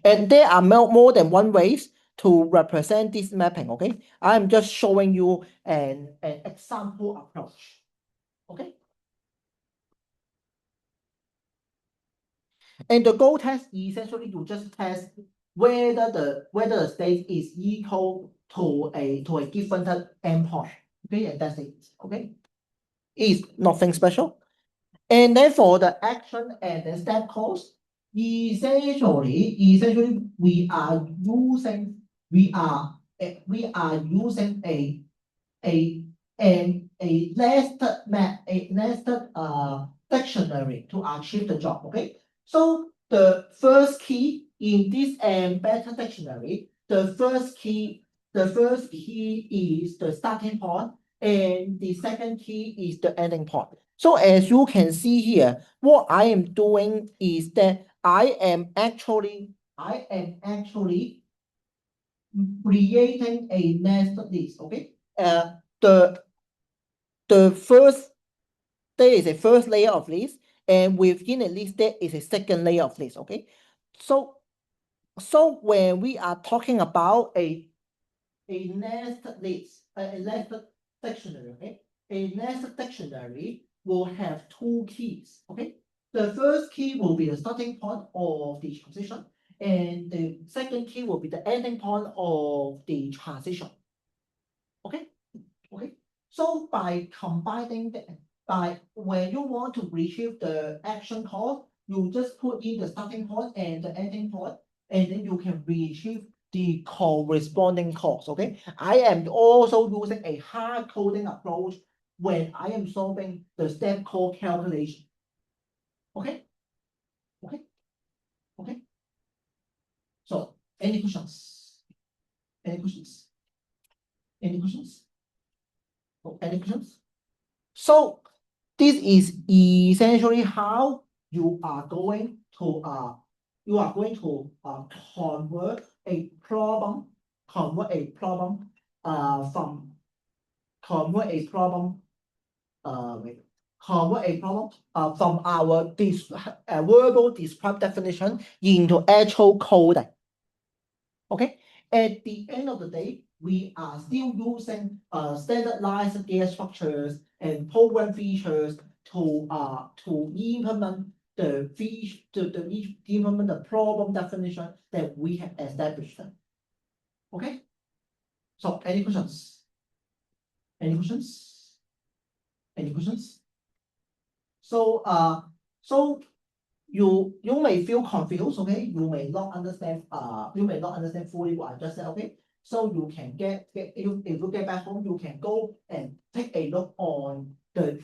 and there are more than one ways to represent this mapping. Okay, I'm just showing you an example approach. Okay, and the goal test essentially you just test whether the state is equal to a given endpoint. Okay, and that's it. Okay, it's nothing special. And then for the action and the step calls, essentially we are using a nested dictionary to achieve the job. Okay, so the first key in this embedded dictionary, the first key is the starting point, and the second key is the ending point. So as you can see here, what I am doing is that I am actually creating a nested list. Okay, the first there is a first layer of list, and within a list there is a second layer of list. Okay, so when we are talking about a nested list, a nested dictionary, okay, a nested dictionary will have two keys. Okay, the first key will be the starting point of the transition, and the second key will be the ending point of the transition. Okay. So by combining when you want to retrieve the action call, you just put in the starting point and the ending point, and then you can retrieve the corresponding calls. Okay, I am also using a hard coding approach when I am solving the step call calculation. Okay. So any questions? Any questions? So this is essentially how you are going to convert a problem convert a problem from our verbal described definition into actual coding. Okay, at the end of the day, we are still using standardized data structures and program features to implement implement the problem definition that we have established. Okay, so any questions? Any questions? Any questions? So you may feel confused, okay? You may not understand fully what I just said, okay? So you can if you get back home, you can go and take a look on the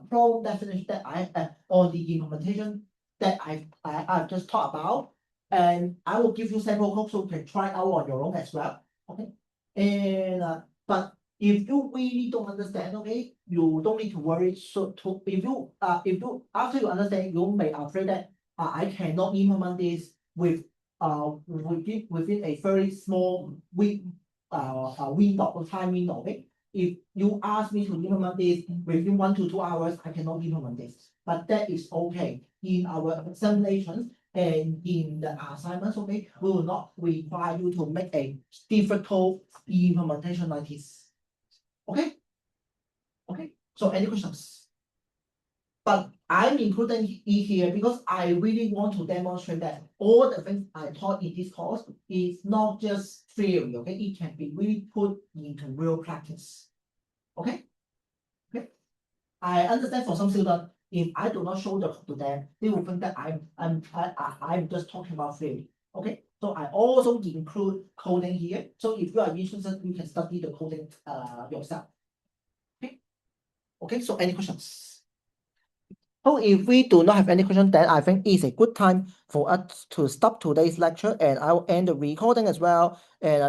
problem definition that on the implementation that I've just talked about, and I will give you sample code so you can try out on your own as well, okay? And but if you really don't understand, okay, you don't need to worry. So if you after you understand, you may afraid that I cannot implement this within a very small time window, okay? If you ask me to implement this within 1 to 2 hours, I cannot implement this. But that is okay. In our examinations and in the assignments, okay, we will not require you to make a difficult implementation like this. Okay? Okay, so any questions? But I'm including it here because I really want to demonstrate that all the things I taught in this course is not just theory, okay? It can be really put into real practice. Okay? Okay. I understand for some students, if I do not show the code to them, they will think that I'm just talking about theory. Okay, so I also include coding here. So if you are interested, you can study the coding yourself. Okay. Okay, so any questions? So if we do not have any question, then I think it's a good time for us to stop today's lecture, and I will end the recording as well. And